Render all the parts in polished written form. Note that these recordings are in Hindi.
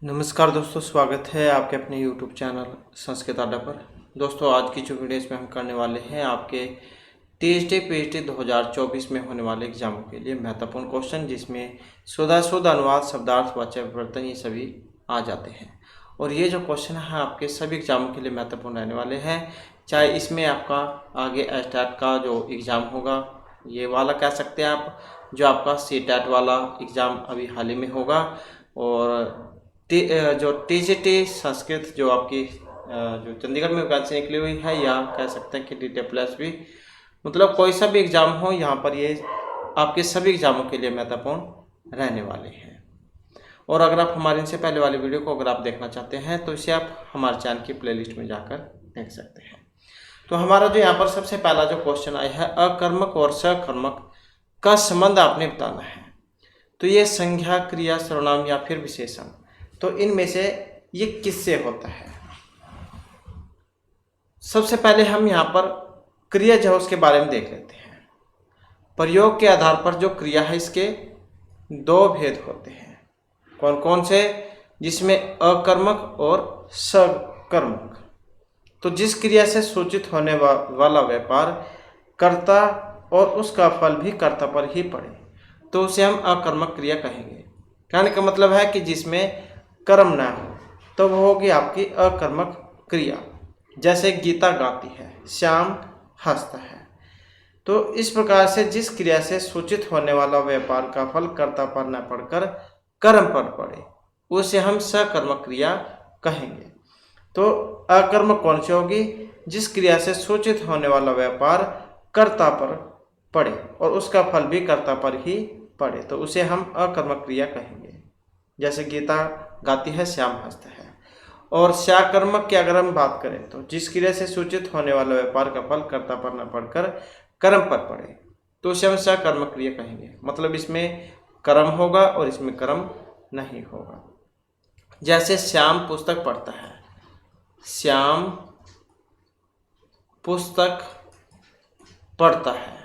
नमस्कार दोस्तों, स्वागत है आपके अपने YouTube चैनल संस्कृत अड्डा पर। दोस्तों, आज की जो वीडियो इसमें हम करने वाले हैं आपके टीएचडी पीएचडी 2024 में होने वाले एग्जामों के लिए महत्वपूर्ण क्वेश्चन, जिसमें शुद्ध अनुवाद, शब्दार्थ, वाच्य परिवर्तन ये सभी आ जाते हैं। और ये जो क्वेश्चन है आपके सभी एग्जामों के लिए महत्वपूर्ण रहने वाले हैं। चाहे इसमें आपका आगे एस्टेट का जो एग्ज़ाम होगा, ये वाला कह सकते हैं आप, जो आपका सीटेट वाला एग्ज़ाम अभी हाल ही में होगा, और जो टीजीटी संस्कृत जो आपकी जो चंडीगढ़ में वैकेंसी निकली हुई है, या कह सकते हैं कि डीटी प्लस भी, मतलब कोई सा भी एग्ज़ाम हो, यहाँ पर ये आपके सभी एग्ज़ामों के लिए महत्वपूर्ण रहने वाले हैं। और अगर आप हमारे इनसे पहले वाली वीडियो को अगर आप देखना चाहते हैं तो इसे आप हमारे चैनल की प्लेलिस्ट में जाकर देख सकते हैं। तो हमारा जो यहाँ पर सबसे पहला जो क्वेश्चन आया है, अकर्मक और सकर्मक का संबंध आपने बताना है। तो ये संज्ञा, क्रिया, सर्वनाम या फिर विशेषण, तो इनमें से ये किससे होता है। सबसे पहले हम यहाँ पर क्रिया जो है उसके बारे में देख लेते हैं। प्रयोग के आधार पर जो क्रिया है, इसके दो भेद होते हैं। कौन कौन से? जिसमें अकर्मक और सकर्मक। तो जिस क्रिया से सूचित होने वाला व्यापार कर्ता और उसका फल भी कर्ता पर ही पड़े, तो उसे हम अकर्मक क्रिया कहेंगे। कहने का मतलब है कि जिसमें कर्म ना हो, तो वो होगी आपकी अकर्मक क्रिया। जैसे गीता गाती है, श्याम हंसता है। तो इस प्रकार से जिस क्रिया से सूचित होने वाला व्यापार का फल कर्ता पर न पड़कर कर्म पर पड़े, उसे हम सकर्मक क्रिया कहेंगे। तो अकर्मक कौन सी होगी? जिस क्रिया से सूचित होने वाला व्यापार कर्ता पर पड़े और उसका फल भी कर्ता पर ही पड़े, तो उसे हम अकर्मक क्रिया कहेंगे। जैसे गीता गाती है, श्याम हंसता है। और सकर्मक की अगर हम बात करें, तो जिस क्रिया से सूचित होने वाला व्यापार का फल कर्ता पर न पड़कर कर्म पर पड़े, तो उसे हम सकर्मक क्रिया कहेंगे। मतलब इसमें कर्म होगा और इसमें कर्म नहीं होगा। जैसे श्याम पुस्तक पढ़ता है, श्याम पुस्तक पढ़ता है।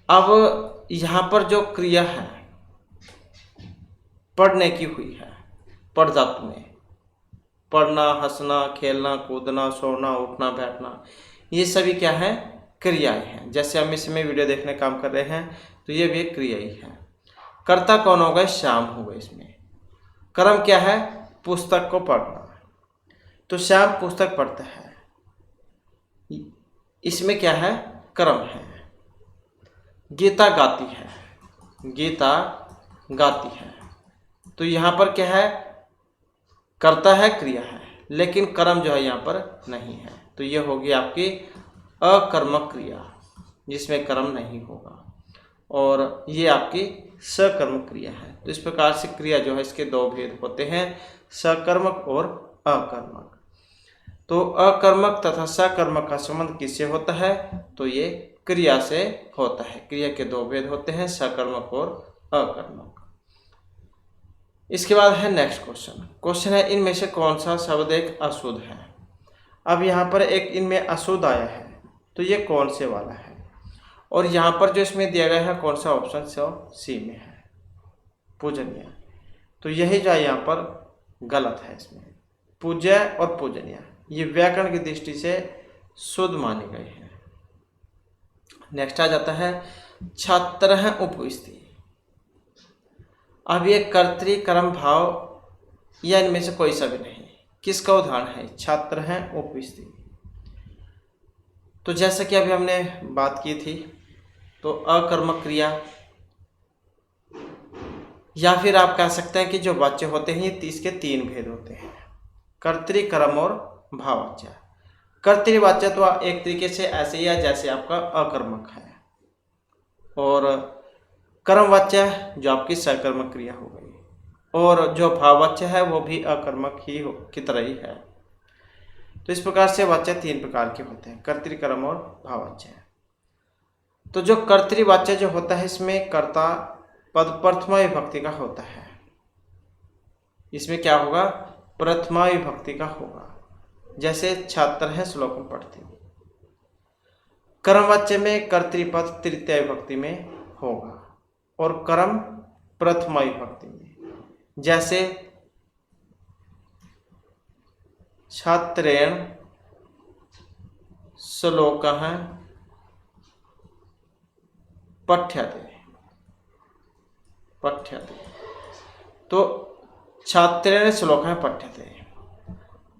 अब यहाँ पर जो क्रिया है पढ़ने की हुई है, पढ़ धातु में, पढ़ना, हंसना, खेलना, कूदना, सोना, उठना, बैठना, ये सभी क्या है? क्रियाएं हैं। जैसे हम इसमें वीडियो देखने काम कर रहे हैं, तो ये भी एक क्रिया ही है। कर्ता कौन होगा? श्याम होगा। इसमें कर्म क्या है? पुस्तक को पढ़ना। तो श्याम पुस्तक पढ़ता है, इसमें क्या है? कर्म है। गीता गाती है, गीता गाती है, तो यहाँ पर क्या है? कर्ता है, क्रिया है, लेकिन कर्म जो है यहाँ पर नहीं है। तो ये होगी आपकी अकर्मक क्रिया, जिसमें कर्म नहीं होगा। और ये आपकी सकर्मक क्रिया है। तो इस प्रकार से क्रिया जो है, इसके दो भेद होते हैं, सकर्मक और अकर्मक। तो अकर्मक तथा सकर्मक का संबंध किससे होता है? तो ये क्रिया से होता है। क्रिया के दो भेद होते हैं, सकर्मक और अकर्मक। इसके बाद है नेक्स्ट क्वेश्चन। क्वेश्चन है, इनमें से कौन सा शब्द एक अशुद्ध है? अब यहाँ पर एक इनमें अशुद्ध आया है, तो ये कौन से वाला है? और यहाँ पर जो इसमें दिया गया है कौन सा ऑप्शन? सी में है, पूजनीय। तो यही जो यहाँ पर गलत है। इसमें पूज्य और पूजनीय ये व्याकरण की दृष्टि से शुद्ध माने गए हैं। नेक्स्ट आ जाता है छात्र है उपस्थिति। अब ये कर्तृ-कर्म भाव या इनमें से कोई सा भी नहीं। किसका उदाहरण है? छात्र हैं उपस्थिति। तो जैसा कि अभी हमने बात की थी, तो अकर्मक क्रिया, या फिर आप कह सकते हैं कि जो वाच्य होते हैं, ये इसके तीन भेद होते हैं, कर्तृ, कर्म और भाववाच्य। कर्तृवाच्य तो एक तरीके से ऐसे ही है जैसे आपका अकर्मक है, और कर्मवाच्य जो आपकी सकर्मक क्रिया हो गई, और जो भाववाच्य है वो भी अकर्मक ही की तरह ही है। तो इस प्रकार से वाच्य तीन प्रकार के होते हैं, कर्तृ, कर्म और भाववाच्य। तो जो कर्तृवाच्य जो होता है, इसमें कर्ता पद प्रथमा विभक्ति का होता है। इसमें क्या होगा? प्रथमा विभक्ति का होगा। जैसे छात्र है, श्लोक में पढ़ते हैं। कर्मवाच्य में कर्तृपद तृतीय विभक्ति में होगा, और कर्म प्रथमा विभक्ति में। जैसे छात्रेण श्लोकः पठ्यते। तो छात्रेण श्लोकः पठ्यते।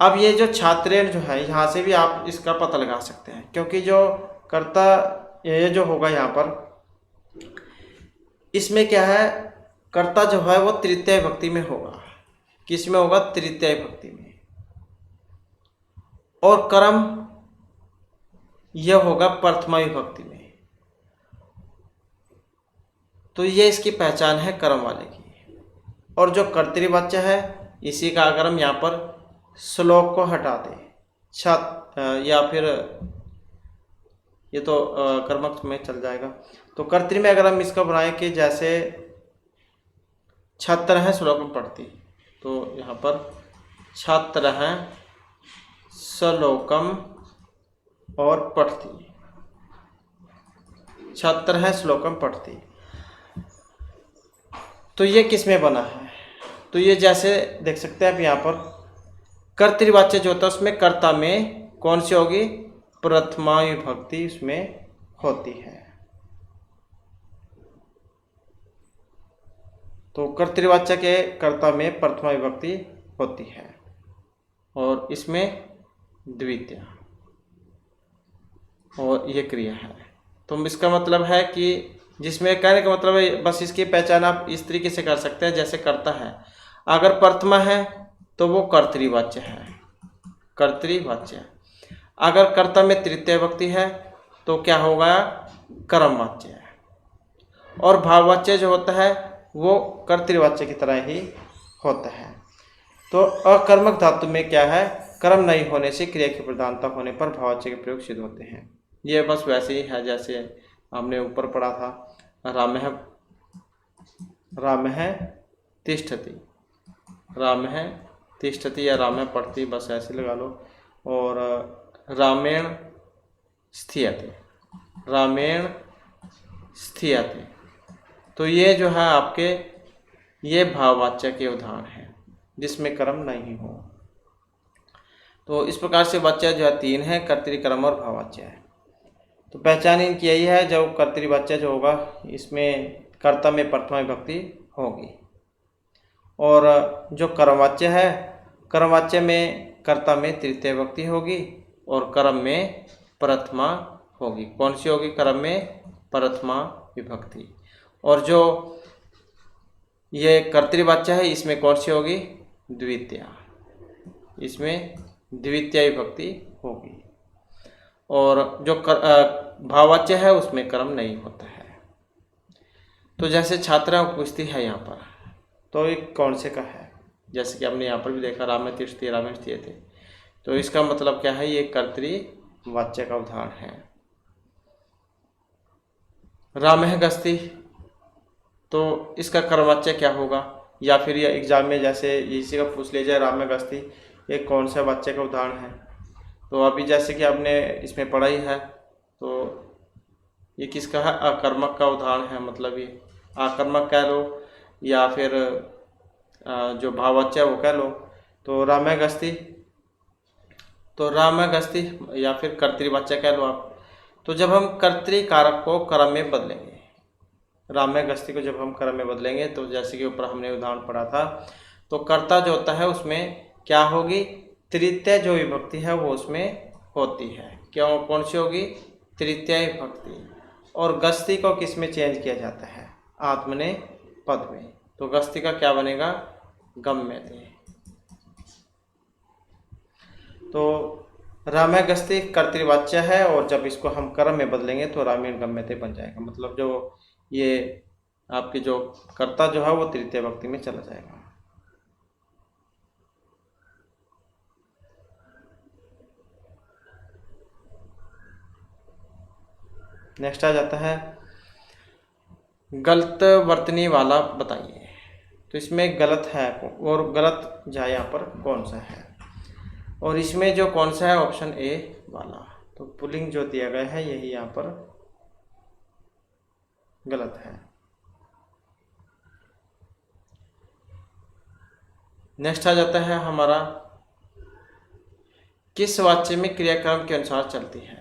अब ये जो छात्रेण जो है, यहाँ से भी आप इसका पता लगा सकते हैं, क्योंकि जो कर्ता ये जो होगा यहाँ पर, इसमें क्या है, कर्ता जो है वो तृतीय विभक्ति में होगा। किस में होगा? तृतीय विभक्ति में। और कर्म यह होगा प्रथमा विभक्ति में। तो ये इसकी पहचान है कर्म वाले की। और जो कर्तृवाच्य है, इसी का अगर हम यहाँ पर श्लोक को हटा दें, या फिर ये तो कर्मक में चल जाएगा, तो कर्तृ में अगर हम इसका बनाएं कि जैसे छात्र हैं श्लोक में पढ़ती, तो यहाँ पर छात्र हैं श्लोकम और पढ़ती, छात्र है श्लोकम पढ़ती। तो ये किस में बना है? तो ये जैसे देख सकते हैं आप यहाँ पर कर्तृवाच्य जो होता है उसमें कर्ता में कौन सी होगी? प्रथमा विभक्ति उसमें होती है। तो कर्तृवाच्य के कर्ता में प्रथमा विभक्ति होती है और इसमें द्वितीय, और ये क्रिया है। तो इसका मतलब है कि जिसमें कहने का मतलब है, बस इसकी पहचान आप इस तरीके से कर सकते हैं। जैसे कर्ता है, अगर प्रथमा है तो वो कर्तृवाच्य है, कर्तृवाच्य। अगर कर्ता में तृतीय विभक्ति है तो क्या होगा? कर्मवाच्य है। और भाववाच्य जो होता है वो कर्तृवाच्य की तरह ही होता है। तो अकर्मक धातु में क्या है? कर्म नहीं होने से क्रिया की प्रधानता होने पर भाववाच्य के प्रयोग सिद्ध होते हैं। ये बस वैसे ही है जैसे हमने ऊपर पढ़ा था, रामः तिष्ठति, रामः तिष्ठति या रामः पढ़ती, बस ऐसे लगा लो। और रामेण स्थियते, रामेण स्थियते। तो ये जो है आपके ये भाववाच्य के उदाहरण हैं जिसमें कर्म नहीं हो। तो इस प्रकार से वाच्य जो है तीन है, कर्तृ, कर्म और भाववाच्य है। तो पहचान इनकी यही है, जब कर्तृवाच्य जो होगा इसमें कर्ता में प्रथमा विभक्ति होगी, और जो कर्मवाच्य है, कर्मवाच्य में कर्ता में तृतीय विभक्ति होगी और कर्म में प्रथमा होगी। कौन सी होगी? कर्म में प्रथमा विभक्ति। और जो ये कर्तृवाच्य है इसमें कौन सी होगी? द्वितीय, इसमें द्वितीय विभक्ति होगी। और जो भाववाच्य है उसमें कर्म नहीं होता है। तो जैसे छात्रा पूछती है यहाँ पर, तो ये कौन से का है? जैसे कि हमने यहाँ पर भी देखा, राम में तिष्ठति, राम में स्थियते। तो इसका मतलब क्या है? ये कर्तृवाच्य का उदाहरण है। रामः गस्ति, तो इसका कर्मवाच्य क्या होगा? या फिर ये एग्जाम में जैसे इसी का पूछ लिया जाए, रामः गस्ति ये कौन सा वाच्य का उदाहरण है? तो अभी जैसे कि आपने इसमें पढ़ा ही है, तो ये किसका है? आकर्मक का उदाहरण है। मतलब ये आकर्मक कह लो या फिर जो भाववाच्य वो कह लो। तो रामः गस्ति, तो रामः गस्ति या फिर कर्तृवाच्य कह लो आप। तो जब हम कर्तृ कारक को कर्म में बदलेंगे, रामः गस्ति को जब हम कर्म में बदलेंगे, तो जैसे कि ऊपर हमने उदाहरण पढ़ा था, तो कर्ता जो होता है उसमें क्या होगी? तृतीय जो विभक्ति है वो उसमें होती है। क्यों? कौन सी होगी? तृतीय विभक्ति। और गस्ती को किस में चेंज किया जाता है? आत्मने पद में। तो गस्ती का क्या बनेगा? गम्यते। तो रामः गस्ति कर्तृवाच्य है, और जब इसको हम कर्म में बदलेंगे तो रामेण गम्यते बन जाएगा। मतलब जो ये आपकी जो कर्ता जो है वो तृतीय विभक्ति में चला जाएगा। नेक्स्ट आ जाता है गलत वर्तनी वाला बताइए। तो इसमें गलत है, और गलत जो है यहाँ पर कौन सा है? और इसमें जो कौन सा है? ऑप्शन ए वाला। तो पुल्लिंग जो दिया गया है यही यहाँ पर गलत है। नेक्स्ट आ जाता है हमारा किस वाच्य में क्रिया क्रम के अनुसार चलती है?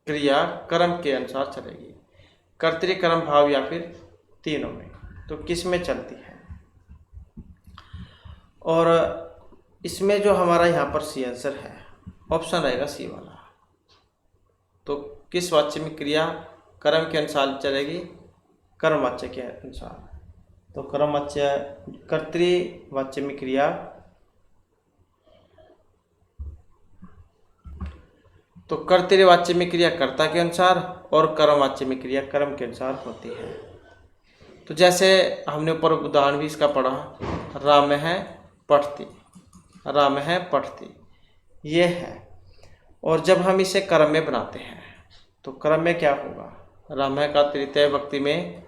क्रिया क्रम के अनुसार चलेगी, कर्तृ कर्म भाव या फिर तीनों में। तो किस में चलती है? और इसमें जो हमारा यहाँ पर सी आंसर है, ऑप्शन रहेगा सी वाला। तो किस वाच्य में क्रिया कर्म के अनुसार चलेगी? कर्म वाच्य के अनुसार। तो कर्म वाच्य, कर्तृ वाच्य में क्रिया, तो कर्तृ वाच्य में क्रिया कर्ता के अनुसार और कर्म वाच्य में क्रिया कर्म के अनुसार होती है। तो जैसे हमने ऊपर उदाहरण भी इसका पढ़ा, राम है पठती, राम है पठती, ये है। और जब हम इसे कर्म में बनाते हैं तो कर्म में क्या होगा? राम का तृतीय विभक्ति में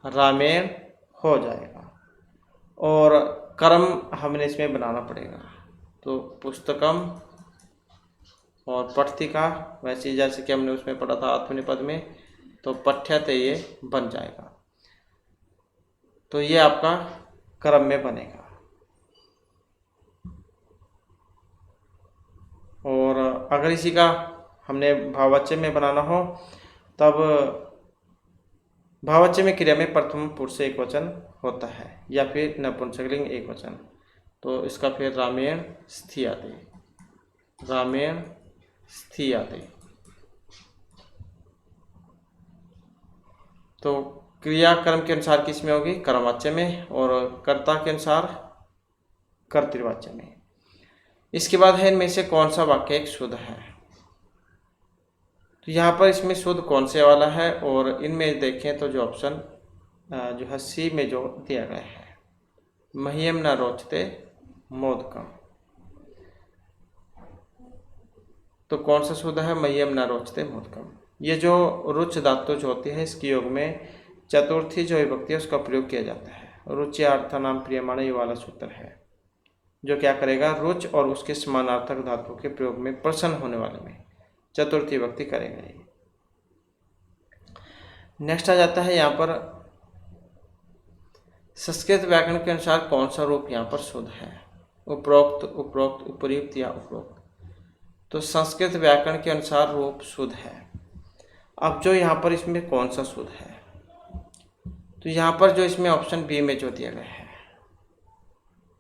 रामेण हो जाएगा, और कर्म हमने इसमें बनाना पड़ेगा। तो पुस्तकम और पठती का, वैसे जैसे कि हमने उसमें पढ़ा था आत्मनेपद में, तो पठ्यते ये बन जाएगा। तो ये आपका क्रम में बनेगा। और अगर इसी का हमने भाववाच्य में बनाना हो, तब भाववाच्य में क्रिया में प्रथम पुरुष एक वचन होता है या फिर नपुंसकलिंग एक वचन। तो इसका फिर रामेण स्थीयते, रामेण स्थीयते। तो क्रिया कर्म के अनुसार किस में होगी? कर्मवाच्य में, और कर्ता के अनुसार कर्तृवाच्य में। इसके बाद है इनमें से कौन सा वाक्य एक शुद्ध है? तो यहाँ पर इसमें शुद्ध कौन से वाला है? और इनमें देखें तो जो ऑप्शन जो है सी में जो दिया गया है, मह्यम न रोचते मोदकम। तो कौन सा शुद्ध है? मह्यम न रोचते मोदकम। ये जो रुच धातु जो होती है, इसके योग में चतुर्थी जो विभक्ति है उसका प्रयोग किया जाता है। रुचि अर्थानाम प्रियमाण, ये वाला सूत्र है जो क्या करेगा? रुच और उसके समानार्थक धातु के प्रयोग में प्रसन्न होने वाले में चतुर्थी विभक्ति करेगा ये। नेक्स्ट आ जाता है यहाँ पर संस्कृत व्याकरण के अनुसार कौन सा रूप यहाँ पर शुद्ध है? उपरोक्त, उपरोक्त, उपर्युक्त या उपरोक्त। तो संस्कृत व्याकरण के अनुसार रूप शुद्ध है। अब जो यहाँ पर इसमें कौन सा शुद्ध है? तो यहाँ पर जो इसमें ऑप्शन बी में जो दिया गया है,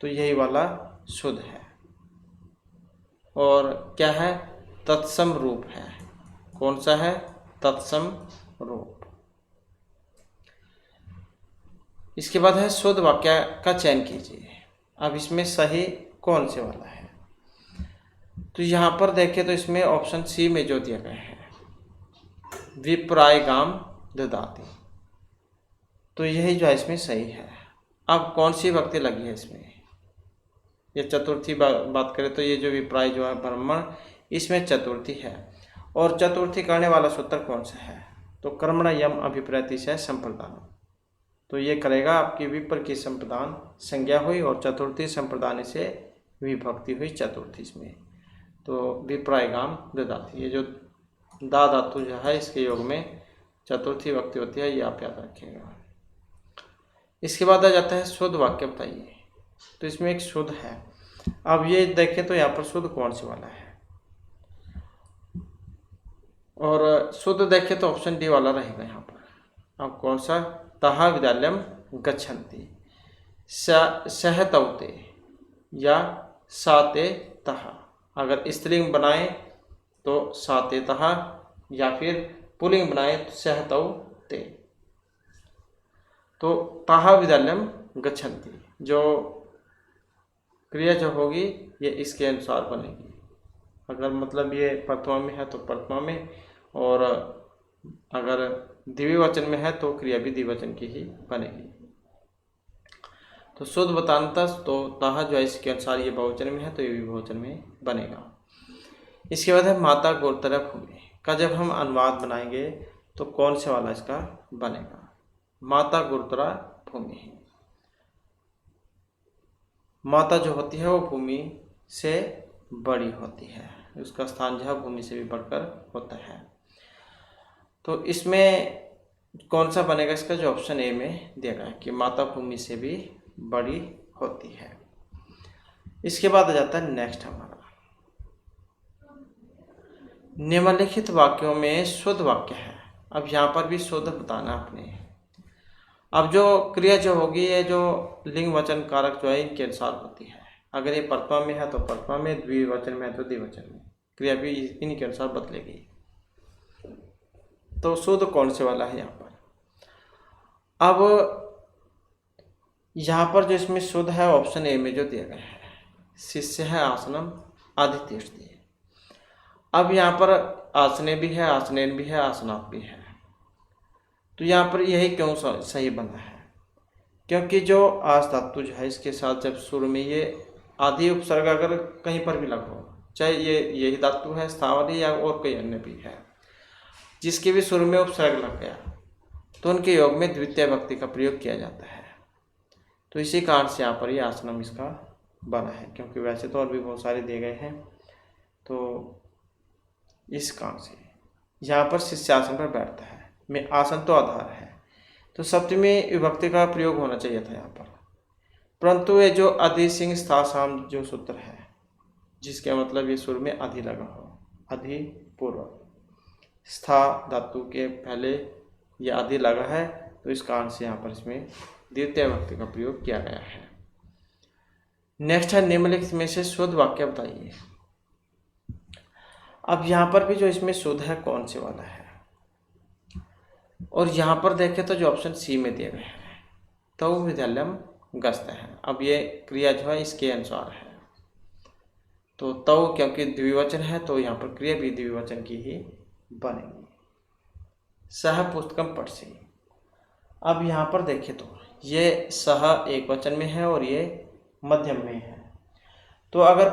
तो यही वाला शुद्ध है। और क्या है? तत्सम रूप है। कौन सा है? तत्सम रूप। इसके बाद है शुद्ध वाक्य का चयन कीजिए। अब इसमें सही कौन से वाला है? तो यहाँ पर देखें तो इसमें ऑप्शन सी में जो दिया गया है, विप्रायगाम ददाति, तो यही जो है इसमें सही है। अब कौन सी विभक्ति लगी है इसमें? ये चतुर्थी बात करें तो ये जो विप्राय जो है ब्राह्मण, इसमें चतुर्थी है। और चतुर्थी करने वाला सूत्र कौन सा है? तो कर्मण यम अभिप्रति से संप्रदान। तो ये करेगा आपकी विपर की संप्रदान संज्ञा हुई और चतुर्थी संप्रदान से विभक्ति हुई चतुर्थी इसमें। तो विप्रायगाम ददाति, ये जो दा धातु जो है इसके योग में चतुर्थी विभक्ति होती है, ये आप याद रखिएगा। इसके बाद आ जाता है शुद्ध वाक्य बताइए। तो इसमें एक शुद्ध है। अब ये देखें तो यहाँ पर शुद्ध कौन से वाला है? और शुद्ध देखें तो ऑप्शन डी वाला रहेगा यहाँ पर। अब कौन सा? तहा विद्यालयम गच्छन्ति, सहतौते या साते तहा। अगर स्त्रीलिंग बनाए तो साते तहा, या फिर पुल्लिंग बनाए तो सहतौते। तो तहा विद्यालयम गच्छन्ति जो क्रिया जो होगी ये इसके अनुसार बनेगी। अगर मतलब ये प्रथमा में है तो प्रथमा में, और अगर द्विवचन में है तो क्रिया भी द्विवचन की ही बनेगी। तो शुद्ध बताना था, तो ताहा जो है इसके अनुसार ये बहुवचन में है तो ये भी बहुवचन में बनेगा। इसके बाद है माता गोत्रा भूमि का जब हम अनुवाद बनाएंगे तो कौन से वाला इसका बनेगा? माता गोत्रा भूमि। माता जो होती है वो भूमि से बड़ी होती है, उसका स्थान जो है भूमि से भी बढ़कर होता है। तो इसमें कौन सा बनेगा? इसका जो ऑप्शन ए में दिया गया है कि माता भूमि से भी बड़ी होती है। इसके बाद आ जाता है नेक्स्ट हमारा निम्नलिखित वाक्यों में शुद्ध वाक्य है। अब यहाँ पर भी शुद्ध बताना आपने। अब जो क्रिया जो होगी ये जो लिंग वचन कारक जो है इनके अनुसार होती है। अगर ये प्रथमा में है तो प्रथमा में, द्विवचन में है तो द्विवचन में, क्रिया भी इन्हीं के अनुसार बदलेगी। तो शुद्ध कौन से वाला है यहाँ पर? अब यहाँ पर जो इसमें शुद्ध है ऑप्शन ए में जो दिया गया है, शिष्य है आसनम आदित्यष्टि। अब यहाँ पर आसने भी है, आसनेन भी है, आसनात भी है। तो यहाँ पर यही क्यों सही बना है? क्योंकि जो आस धातु जो है इसके साथ जब शुरू में ये आदि उपसर्ग अगर कहीं पर भी लगा हो, चाहे ये यही धातु है स्थावरी या और कोई अन्य भी है, जिसके भी शुरू में उपसर्ग लग गया तो उनके योग में द्वितीय भक्ति का प्रयोग किया जाता है। तो इसी कारण से यहाँ पर ये आसनम इसका बना है, क्योंकि वैसे तो और भी बहुत सारे दिए गए हैं। तो इस कारण से यहाँ पर शिष्य आसन पर बैठता है, में आसन तो आधार है, तो सप्तमी विभक्ति का प्रयोग होना चाहिए था यहाँ पर। परंतु ये जो अधि सिंह स्था साम जो सूत्र है, जिसके मतलब ये सुर में अधि लगा हो, अधि पूर्व स्था धातु के पहले ये अधि लगा है, तो इस कारण से यहाँ पर इसमें द्वितीय भक्ति का प्रयोग किया गया है। नेक्स्ट है निम्नलिखित में से शुद्ध वाक्य बताइए। अब यहाँ पर भी जो इसमें शुद्ध है कौन से वाला है? और यहाँ पर देखें तो जो ऑप्शन सी में दिए गए हैं, तो विद्यालयम गस्त है। अब ये क्रिया जो है इसके अनुसार है, तो तव क्योंकि द्विवचन है तो यहाँ पर क्रिया भी द्विवचन की ही बनेगी। सह पुस्तकम पठसी। अब यहाँ पर देखें तो ये सह एक वचन में है और ये मध्यम में है, तो अगर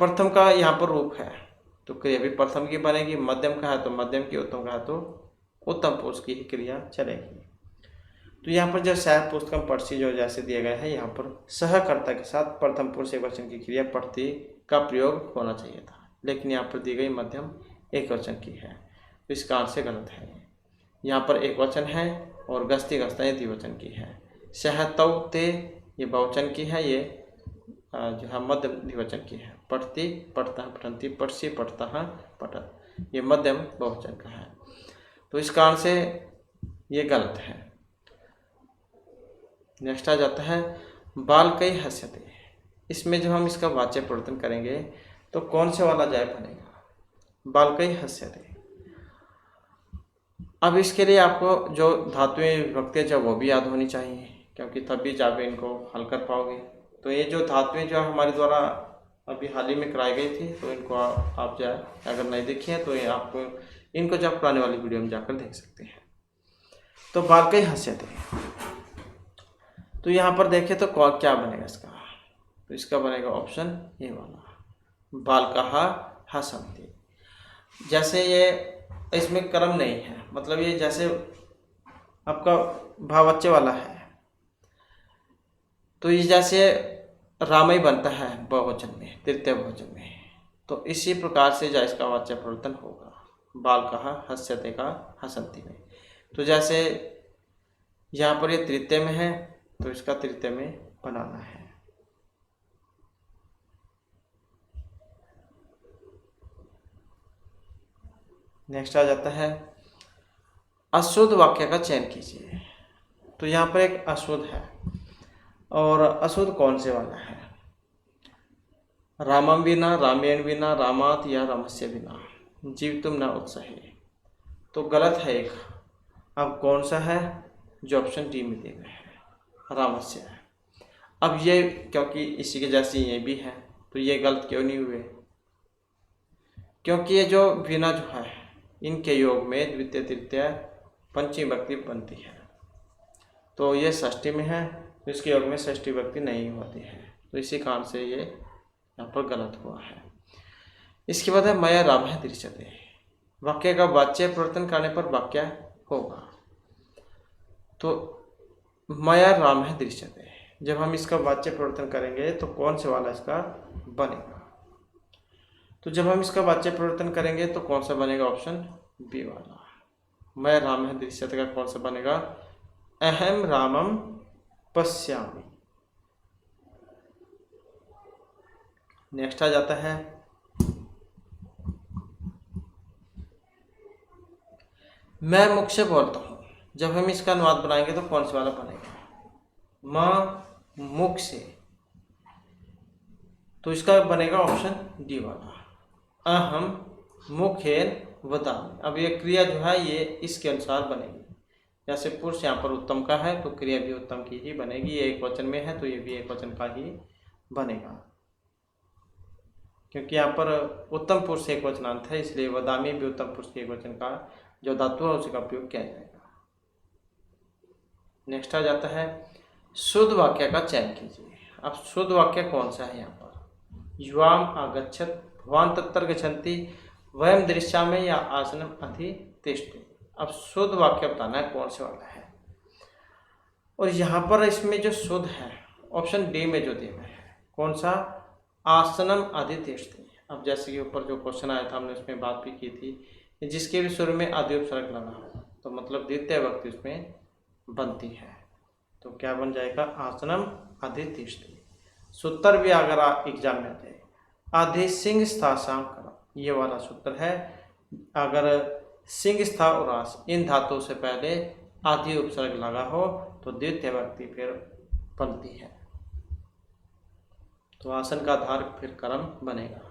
प्रथम का यहाँ पर रूप है तो क्रिया भी प्रथम की बनेगी, मध्यम का है तो मध्यम की, उत्तम का है तो उत्तम पुरुष की ही क्रिया चलेगी। तो यहाँ पर जो सह पुस्तकम पठसी जो जैसे दिया गया है, यहाँ पर सहकर्ता के साथ प्रथम पुरुष एक वचन की क्रिया पठती का प्रयोग होना चाहिए था, लेकिन यहाँ पर दी गई मध्यम एक वचन की है, तो इस कारण से गलत है। यहाँ पर एक वचन है और गस्ती गस्ता ये द्विवचन की है। सहतव ते ये बहुवचन की है, ये जो है मध्यम द्विवचन की है। पठती पठता पठंती, पठसी पठता पठत, ये मध्यम बहुवचन का है, तो इस कारण से ये गलत है। नेक्स्ट आ जाता है बाल कई हस्यते। इसमें जब हम इसका वाच्य परिवर्तन करेंगे तो कौन से वाला जाय बनेगा? बाल कई हस्यते। अब इसके लिए आपको जो धातुएं विभक्तियां जो वो भी याद होनी चाहिए, क्योंकि तभी जब इनको हल कर पाओगे। तो ये जो धातुएं जो हमारे द्वारा अभी हाल ही में कराई गई थी, तो इनको आप जो है अगर नहीं देखी है तो ये आपको इनको जब पुराने वाली वीडियो में जाकर देख सकते हैं। तो बाल कई हस्यते, तो यहाँ पर देखें तो क्या बनेगा इसका? तो इसका बनेगा ऑप्शन ए वाला, बालकाहा हसन्ति। जैसे ये इसमें कर्म नहीं है, मतलब ये जैसे आपका भाववाच्य वाला है, तो ये जैसे रामई बनता है बहुवचन में, तृतीय बहुवचन में, तो इसी प्रकार से जो इसका वाच्य परिवर्तन होगा बालकाहा हस्यते का हसन्ति में। तो जैसे यहाँ पर ये तृतीय में है तो इसका तृतीय में बनाना है। नेक्स्ट आ जाता है अशुद्ध वाक्य का चयन कीजिए। तो यहाँ पर एक अशुद्ध है, और अशुद्ध कौन से वाला है? रामम बिना, रामेण बिना, रामात या रामस्य बिना जीवितुम न उत्साहे, तो गलत है एक। अब कौन सा है? जो ऑप्शन डी में दिया गया है, रामस्य है। अब ये क्योंकि इसी के जैसे ये भी है तो ये गलत क्यों नहीं हुए? क्योंकि ये जो बिना जो है इनके योग में द्वितीय तृतीय पंचमी विभक्ति बनती है, तो ये षष्ठी में है तो इसके योग में षष्ठी विभक्ति नहीं होती है, तो इसी कारण से ये यहाँ पर गलत हुआ है। इसके बाद है मया राम है दृश्यते। वाक्य का वाच्य परिवर्तन करने पर वाक्य होगा, तो मया राम है दृश्यते। जब हम इसका वाच्य परिवर्तन करेंगे तो कौन से वाला इसका बनेगा? तो जब हम इसका वाच्य परिवर्तन करेंगे तो कौन सा बनेगा? ऑप्शन बी वाला, मैं राम है दृश्यते का कौन सा बनेगा? अहम रामम पश्यामि। नेक्स्ट आ जाता है मैं मुख से बोलता हूँ, जब हम इसका अनुवाद बनाएंगे तो कौन सा वाला बनेगा? म मुख से, तो इसका बनेगा ऑप्शन डी वाला, अहम मुखेन वदामि। अब ये क्रिया जो है ये इसके अनुसार बनेगी। जैसे पुरुष यहाँ पर उत्तम का है तो क्रिया भी उत्तम की ही बनेगी। ये एक वचन में है तो ये भी एक वचन का ही बनेगा, क्योंकि यहाँ पर उत्तम पुरुष एक वचनांत है, इसलिए वदामी भी उत्तम पुरुष के एक वचन का जो धातु है उसी का उपयोग किया जाएगा। नेक्स्ट आ जाता है शुद्ध वाक्य का चयन कीजिए। अब शुद्ध वाक्य कौन सा है यहाँ पर? युवाम आगच्छत भवान तत्र गच्छन्ति वयम दृश्यामि या आसनम अधितिष्ठति। अब शुद्ध वाक्य बताना है कौन से वाला है। और यहाँ पर इसमें जो शुद्ध है ऑप्शन डी में जो दिया गया है, कौन सा? आसनम अधितिष्ठति। अब जैसे कि ऊपर जो क्वेश्चन आया था हमने उसमें बात भी की थी, जिसके भी शुरू में आदि उपसर्ग लगा हो तो मतलब द्वितीय विभक्ति उसमें बनती है, तो क्या बन जाएगा? आसनम अधितिष्ठति। सूत्र भी अगर एग्जाम में आ जाए, अधिसिंह स्थासाम करम, ये वाला सूत्र है। अगर सिंह स्था और आस इन धातुओं से पहले आदि उपसर्ग लगा हो तो द्वितीय विभक्ति फिर बनती है, तो आसन का आधार फिर कर्म बनेगा।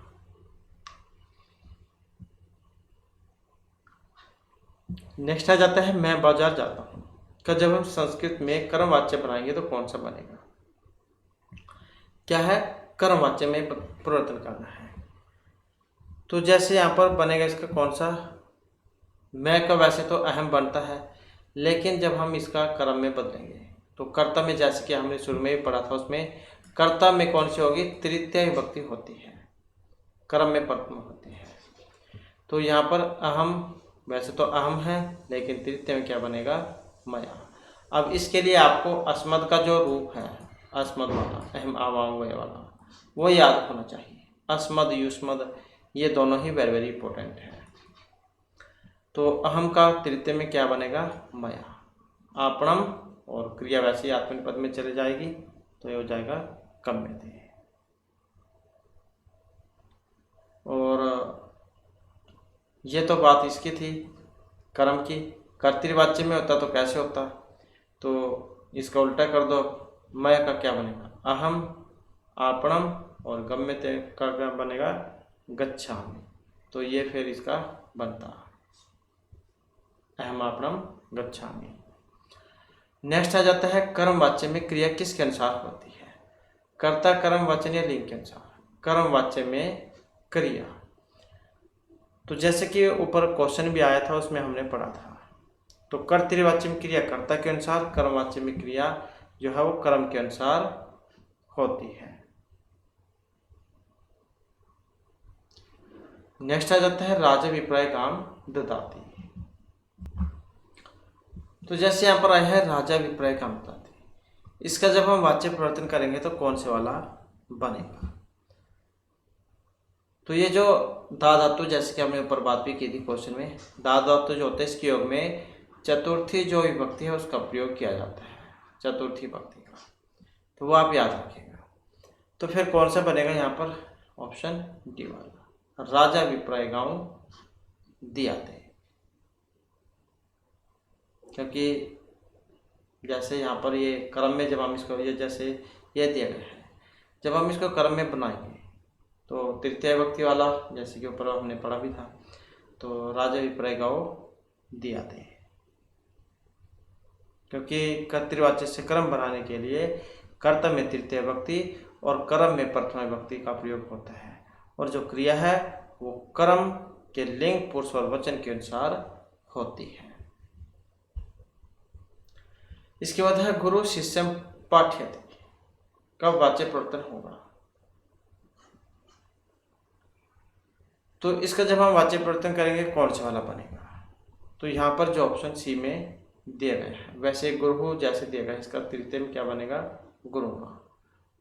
नेक्स्ट आ जाता है मैं बाजार जाता हूँ का जब हम संस्कृत में कर्म वाच्य बनाएंगे तो कौन सा बनेगा? क्या है? कर्म वाच्य में परिवर्तन करना है। तो जैसे यहाँ पर बनेगा इसका कौन सा? मैं का वैसे तो अहम बनता है, लेकिन जब हम इसका कर्म में बदलेंगे तो कर्ता में, जैसे कि हमने शुरू में ही पढ़ा था, उसमें कर्ता में कौन सी होगी? तृतीय विभक्ति होती है, कर्म में प्रथम होती है। तो यहाँ पर अहम वैसे तो अहम है, लेकिन तृतीय में क्या बनेगा? मया। अब इसके लिए आपको अस्मद का जो रूप है, अस्मद वाला, अहम आवाम वय वाला, वो याद होना चाहिए। अस्मद युष्मद ये दोनों ही वेरी वेरी इंपॉर्टेंट है। तो अहम का तृतीय में क्या बनेगा? मया। आपणम और क्रिया वैसे ही आत्मनेपद पद में चले जाएगी तो ये हो जाएगा कम्यते। और ये तो बात इसकी थी कर्म की। कर्तृवाच्य में होता तो कैसे होता? तो इसका उल्टा कर दो, मय का क्या बनेगा? अहम आपणम और गम्यते का क्या बनेगा? गच्छामि। तो ये फिर इसका बनता अहम आपणम गच्छामि। नेक्स्ट आ जाता है कर्म वाच्य में क्रिया किसके अनुसार होती है? कर्ता कर्म वचन या लिंग के अनुसार। कर्म वाच्य में क्रिया, तो जैसे कि ऊपर क्वेश्चन भी आया था उसमें हमने पढ़ा था, तो कर्तृवाच्य में क्रिया कर्ता के अनुसार, कर्म वाच्य में क्रिया जो है वो कर्म के अनुसार होती है। नेक्स्ट आ जाता है राजा विप्राय काम ददाति। तो जैसे यहाँ पर आया है राजा विप्राय काम ददाति, इसका जब हम वाच्य परिवर्तन करेंगे तो कौन से वाला बनेगा? तो ये जो दा धातु, जैसे कि हमने ऊपर बात भी की थी क्वेश्चन में, दा धातु जो होते हैं इसके योग में चतुर्थी जो विभक्ति है उसका प्रयोग किया जाता है, चतुर्थी विभक्ति का, तो वो आप याद रखिएगा। तो फिर कौन सा बनेगा यहाँ पर? ऑप्शन डी वाला, राजा विप्राय गांव दियाते। क्योंकि जैसे यहाँ पर ये कर्म में जब हम इसको, ये जैसे ये दिया गया है, जब हम इसको कर्म में बनाएंगे तो तृतीय विभक्ति वाला, जैसे कि ऊपर हमने पढ़ा भी था, तो राजा विप्राय गांव दियाते। क्योंकि कर्तृवाच्य से कर्म बनाने के लिए कर्ता में तृतीय विभक्ति और कर्म में प्रथम विभक्ति का प्रयोग होता है, और जो क्रिया है वो कर्म के लिंग पुरुष और वचन के अनुसार होती है। इसके बाद है गुरु शिष्यम पाठ्यते, कब वाच्य परिवर्तन होगा? तो इसका जब हम वाच्य परिवर्तन करेंगे कौन सा वाला बनेगा? तो यहाँ पर जो ऑप्शन सी में दिया गया है, वैसे गुरु जैसे दिया गया है, इसका तृतीय में क्या बनेगा? गुरुना,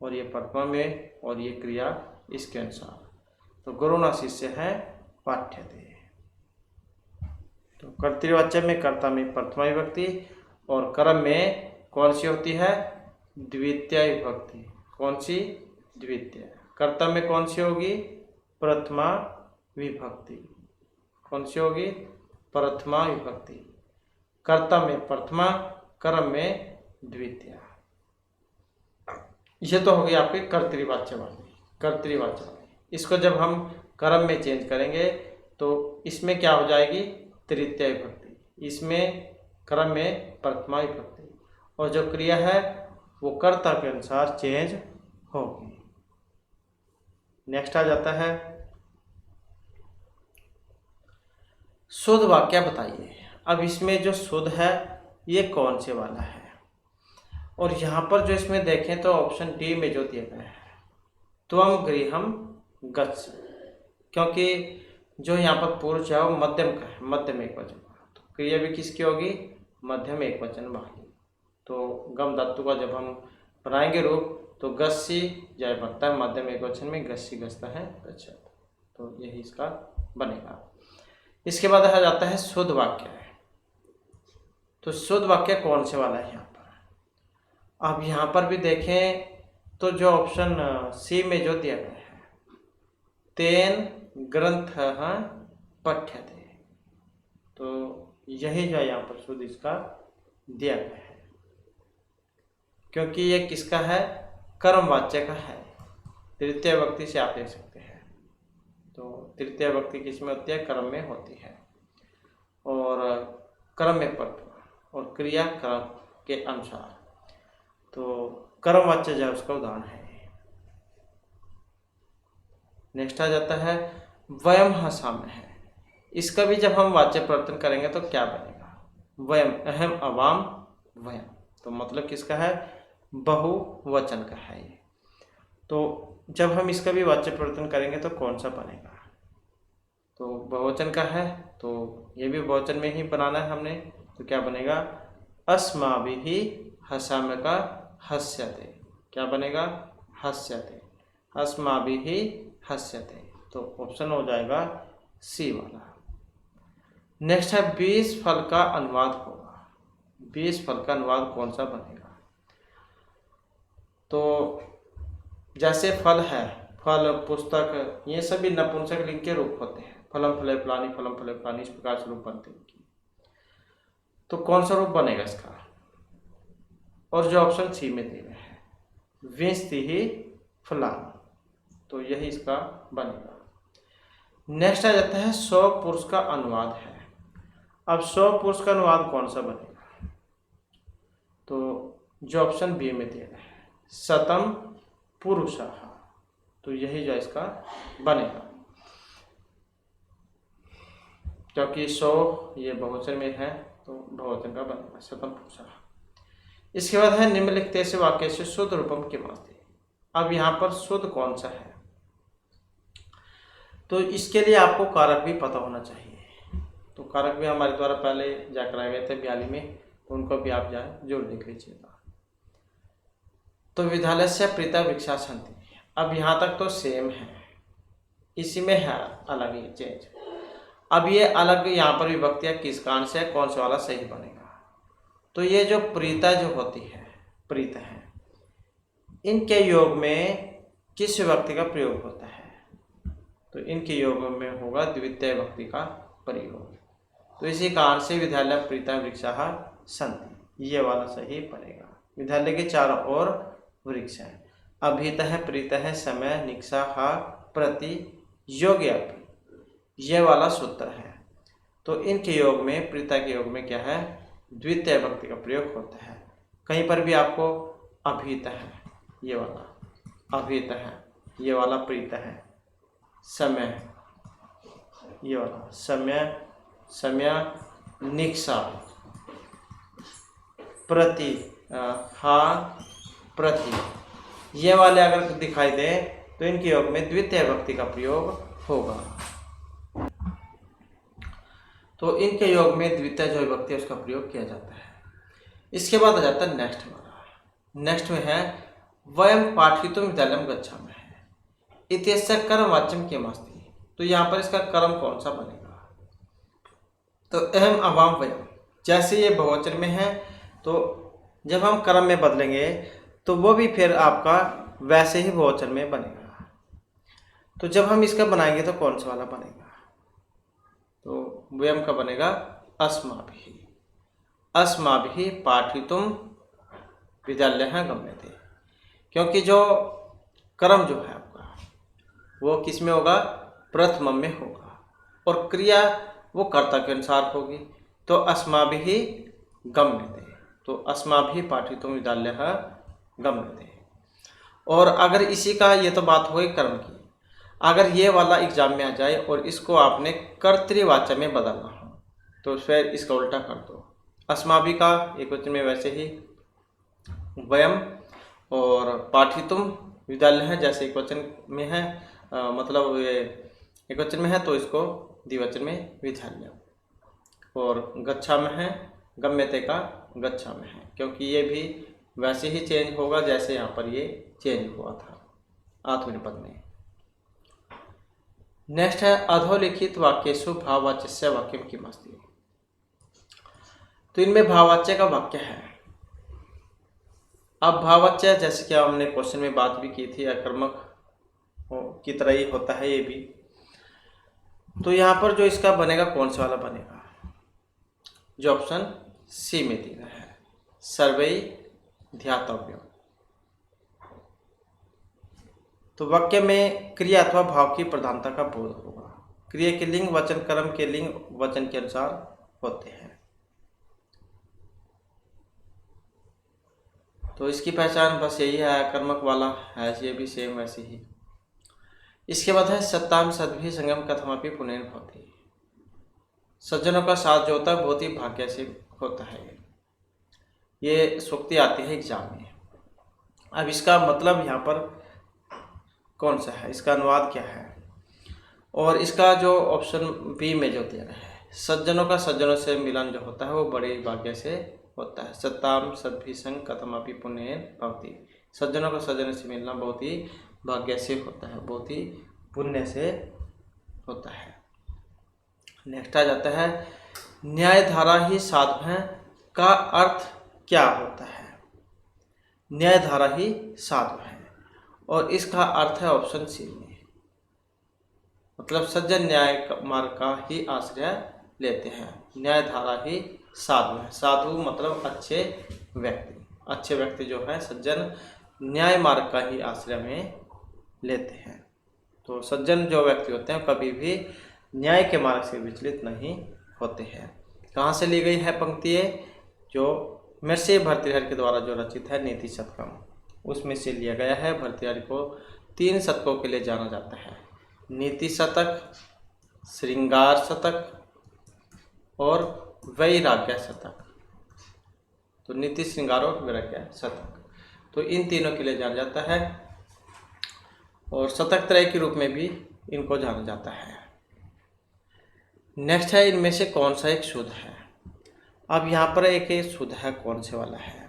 और ये प्रथमा में, और ये क्रिया इसके अनुसार, तो गुरुना शिष्य है पाठ्यते। तो कर्तृवाच्य में कर्ता में प्रथमा विभक्ति और कर्म में कौन सी होती है? द्वितीय विभक्ति। कौन सी? द्वितीय। कर्ता में कौन सी होगी? प्रथमा विभक्ति। कौन सी होगी? प्रथमा विभक्ति। कर्ता में प्रथमा, कर्म में द्वितीया। ये तो हो गई आपकी कर्तृवाच्य वाली। इसको जब हम कर्म में चेंज करेंगे तो इसमें क्या हो जाएगी, तृतीया विभक्ति, इसमें कर्म में प्रथमा विभक्ति, और जो क्रिया है वो कर्ता के अनुसार चेंज होगी। नेक्स्ट आ जाता है शुद्ध वाक्य बताइए। अब इसमें जो शुद्ध है ये कौन से वाला है, और यहाँ पर जो इसमें देखें तो ऑप्शन डी में जो दिया गया है त्वम गृहम गच्छ, क्योंकि जो यहाँ पर पुरुष है वो मध्यम का है, मध्यम एक वचन, तो क्रिया भी किसकी होगी, मध्यम एक वचन वाली। तो गम धातु का जब हम बनाएंगे रूप तो गस्सी जय बनता है, मध्यम एक वचन में गस्सी गस्ता है गच्छत, तो यही इसका बनेगा। इसके बाद आ जाता है शुद्ध वाक्य है। तो शुद्ध वाक्य कौन से वाला है यहाँ पर, अब यहाँ पर भी देखें तो जो ऑप्शन सी में जो दिया गया है तेन ग्रंथ पठ्यते, तो यही जो यहाँ पर शुद्ध इसका दिया गया है, क्योंकि ये किसका है, कर्मवाच्य का है, तृतीय विभक्ति से आप देख सकते हैं। तो तृतीय विभक्ति किसमें होती है, कर्म में होती है, और कर्म में प्रथमा, और क्रिया कर्म के अनुसार, तो कर्मवाच्य जो है उसका उदाहरण है। नेक्स्ट आ जाता है वयम हसाम्य है। इसका भी जब हम वाच्य परिवर्तन करेंगे तो क्या बनेगा, वयम, अहम, अवाम, वयम, तो मतलब किसका है, बहुवचन का है ये। तो जब हम इसका भी वाच्य परिवर्तन करेंगे तो कौन सा बनेगा, तो बहुवचन का है, तो ये भी बहुवचन में ही बनाना है हमने, तो क्या बनेगा, अस्माभिः हसाम्य का हस्यते, क्या बनेगा, हस्यते, अस्माभिः हस्यते, तो ऑप्शन हो जाएगा सी वाला। नेक्स्ट है 20 फल का अनुवाद होगा। 20 फल का अनुवाद कौन सा बनेगा, तो जैसे फल है, फल, पुस्तक, ये सभी नपुंसक लिंग के रूप होते हैं, फलम फले फलानी, फलम फले फलानी, इस प्रकार से रूप बनते हैं। तो कौन सा रूप बनेगा इसका, और जो ऑप्शन सी में दिया है विंशतिः फलानि, तो यही इसका बनेगा। नेक्स्ट आ जाता है 100 पुरुष का अनुवाद है। अब 100 पुरुष का अनुवाद कौन सा बनेगा, तो जो ऑप्शन बी में दिया है शतम पुरुषः, तो यही जो इसका बनेगा, क्योंकि 100 ये बहुवचन में है तो बहुवचन का बनेगा शतम पुरुषः। इसके बाद है निम्नलिखित से वाक्य से शुद्ध रूपम किमस्ति। अब यहाँ पर शुद्ध कौन सा है, तो इसके लिए आपको कारक भी पता होना चाहिए। तो कारक भी हमारे द्वारा पहले जा कराए गए थे 42 में, तो उनको भी आप जाए जोड़ देख लीजिएगा। तो विद्यालय से प्रीता वृक्षा सन्ति, अब यहाँ तक तो सेम है, इसी में है अलग ही चेंज। अब ये अलग यहाँ पर विभक्तियाँ किस कारण से है, कौन सा वाला सही बनेगा, तो ये जो प्रीता जो होती है, प्रीत है, इनके योग में किस विभक्ति का प्रयोग होता है, तो इनके योग में होगा द्वितीय विभक्ति का प्रयोग। तो इसी कारण से विद्यालय प्रीता वृक्षाः सन्ति, ये वाला सही पड़ेगा। विद्यालय के चारों ओर वृक्ष है, अभीत है, प्रीत है, समय, निक्षा, प्रति, योग्य, ये वाला सूत्र है। तो इनके योग में, प्रीता के योग में क्या है, द्वितीय विभक्ति का प्रयोग होता है। कहीं पर भी आपको अभीत है, ये वाला अभीत है, ये वाला प्रीत है, समय, ये वाला समय, समय, निक्षा, प्रति, प्रति, ये वाले अगर दिखाई दे तो इनके योग में द्वितीय विभक्ति का प्रयोग होगा। तो इनके योग में द्वितीय जो विभक्ति है उसका प्रयोग किया जाता है। इसके बाद आ जाता है नेक्स्ट वाला। नेक्स्ट में है वयम पाठयितुं विद्यालयं गच्छामः है, इत्यस्य कर्मवाच्यं किमस्ति, तो यहाँ पर इसका कर्म कौन सा बनेगा, तो अहम, अवाम, वयम, जैसे ये बहुवचन में है तो जब हम कर्म में बदलेंगे तो वो भी फिर आपका वैसे ही बहुवचन में बनेगा। तो जब हम इसका बनाएंगे तो कौन सा वाला बनेगा, तो वयम का बनेगा अस्माभिः, अस्माभिः पाठितुं विद्यालयः गम्यते। क्योंकि जो कर्म जो है आपका वो किस में होगा, प्रथम में होगा, और क्रिया वो कर्ता के अनुसार होगी। तो अस्माभिः गम्यते, तो अस्माभिः पाठितुं विद्यालयः गम्यते। और अगर इसी का, ये तो बात हो गई कर्म की, अगर ये वाला एग्जाम में आ जाए और इसको आपने कर्तृवाचक में बदलना हो तो फिर इसका उल्टा कर दो। अस्माभि का एक वचन में वैसे ही वयम, और पाठितुम विद्यालयः जैसे एक वचन में है, मतलब ये एक वचन में है तो इसको द्विवचन में विद्यालय, और गच्छा में है, गम्यते का गच्छा में है, क्योंकि ये भी वैसे ही चेंज होगा जैसे यहाँ पर ये चेंज हुआ था आत्मनेपद में। नेक्स्ट है अधोलिखित वाक्येषु भाववाच्यस्य वाक्यम किमस्ति। तो इनमें भाववाच्य का वाक्य है। अब भाववाच्य जैसे कि हमने क्वेश्चन में बात भी की थी, अकर्मक की तरह ही होता है ये भी। तो यहाँ पर जो इसका बनेगा कौन सा वाला बनेगा, जो ऑप्शन सी में दिया है, सर्वै ध्यातव्यम। तो वाक्य में क्रिया अथवा भाव की प्रधानता का बोध होगा। क्रिया के लिंग वचन कर्म के लिंग वचन के अनुसार होते हैं। तो इसकी पहचान बस यही है, कर्मक वाला है, ये भी सेम वैसे ही। इसके बाद है सत्ताम सद्भिः संगम कथमपि पुनः भवति। सज्जनों का साथ जो होता है बहुत ही भाग्य से होता है। ये सूक्ति आती है एग्जाम में। अब इसका मतलब यहाँ पर कौन सा है, इसका अनुवाद क्या है, और इसका जो ऑप्शन बी में जो दिया है, सज्जनों का सज्जनों से मिलन जो होता है वो बड़े भाग्य से होता है। सत्ताम सद्भिः संग कथमपि पुनः भवति। सज्जनों का सज्जनों से मिलना बहुत ही भाग्य से होता है, बहुत ही पुण्य से होता है। नेक्स्ट आ जाता है न्यायधारा ही साधु है का अर्थ क्या होता है। न्यायधारा ही साधु है, और इसका अर्थ है ऑप्शन सी में, मतलब सज्जन न्याय मार्ग का ही आश्रय लेते हैं। न्यायधारा ही साधु है। साधु मतलब अच्छे व्यक्ति। अच्छे व्यक्ति जो है सज्जन न्याय मार्ग का ही आश्रय में लेते हैं। तो सज्जन जो व्यक्ति होते हैं कभी भी न्याय के मार्ग से विचलित नहीं होते हैं। कहाँ से ली गई है पंक्ति ये, जो महर्षि भर्तृहरि के द्वारा जो रचित है नीति शतकम, उसमें से लिया गया है। भर्तृहरि को 3 शतकों के लिए जाना जाता है, नीति शतक, श्रृंगार शतक और वैराग्य शतक। तो नीति, श्रृंगार और वैराग्य शतक, तो इन तीनों के लिए जाना जाता है, और शतक त्रय के रूप में भी इनको जाना जाता है। नेक्स्ट है इनमें से कौन सा एक शुद्ध है। अब यहाँ पर एक शुद्ध है, कौन से वाला है,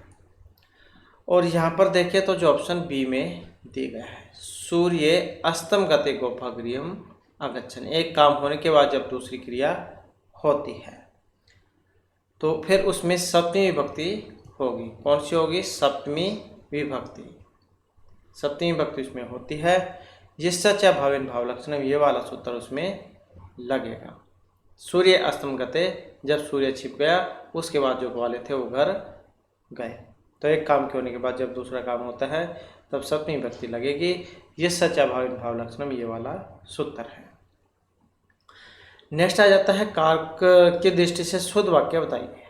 और यहाँ पर देखिए तो जो ऑप्शन बी में दी गया है, सूर्य अस्तम गते गोपगृहम अगच्छन्। एक काम होने के बाद जब दूसरी क्रिया होती है तो फिर उसमें सप्तमी विभक्ति होगी। कौन सी होगी, सप्तमी विभक्ति। सप्तमी विभक्ति उसमें होती है। जिससे च भावेन भाव लक्षणम, ये वाला सूत्र उसमें लगेगा। सूर्य अस्तम गते, जब सूर्य छिप गया उसके बाद जो वाले थे वो घर गए। तो एक काम के होने के बाद जब दूसरा काम होता है तब सप्तमी विभक्ति लगेगी। जिससे च भावेन भाव लक्षणम, ये वाला सूत्र है। नेक्स्ट आ जाता है कारक की दृष्टि से शुद्ध वाक्य बताइए।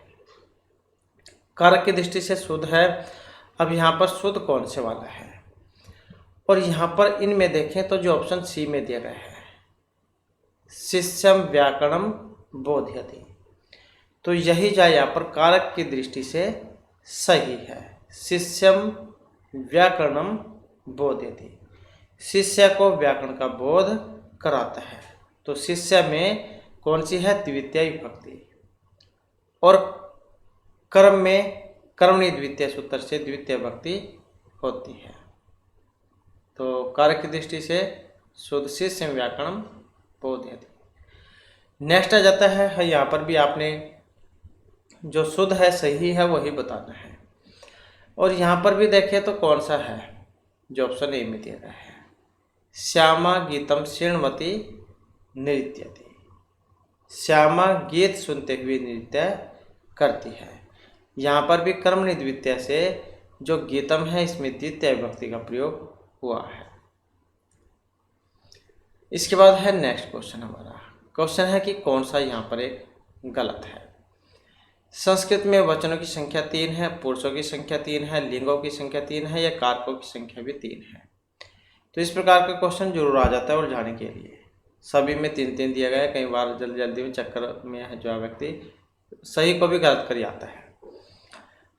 कारक की दृष्टि से शुद्ध है। अब यहाँ पर शुद्ध कौन से वाला है, और यहाँ पर इनमें देखें तो जो ऑप्शन सी में दिया गया है, शिष्यम व्याकरणम बोध्यति, तो यही जाए यहाँ पर कारक की दृष्टि से सही है। शिष्यम व्याकरणम बोध्यति, शिष्य को व्याकरण का बोध कराता है। तो शिष्य में कौन सी है, द्वितीय विभक्ति, और कर्म में कर्मणि द्वितीय सूत्र से द्वितीय विभक्ति होती है। तो कारक की दृष्टि से शुद्ध शिष्य व्याकरणम बोध्यति। नेक्स्ट आ जाता है यहाँ पर भी आपने जो शुद्ध है सही है वही बताना है, और यहाँ पर भी देखें तो कौन सा है, जो ऑप्शन ए में दिया गया है, श्यामा गीतम शृण्वति नृत्यति। श्यामा गीत सुनते हुए नृत्य करती है। यहाँ पर भी कर्मणि द्वितीय से जो गीतम है इसमें द्वितीय विभक्ति का प्रयोग हुआ है। इसके बाद है नेक्स्ट क्वेश्चन हमारा। क्वेश्चन है कि कौन सा यहाँ पर एक गलत है। संस्कृत में वचनों की संख्या 3 है, पुरुषों की संख्या 3 है, लिंगों की संख्या 3 है या कारकों की संख्या भी 3 है। तो इस प्रकार का क्वेश्चन जरूर आ जाता है उलझाने के लिए। सभी में 3-3 दिया गया है, कई बार जल्दी जल्दी में चक्कर में है जो व्यक्ति सही को भी गलत कर आता है।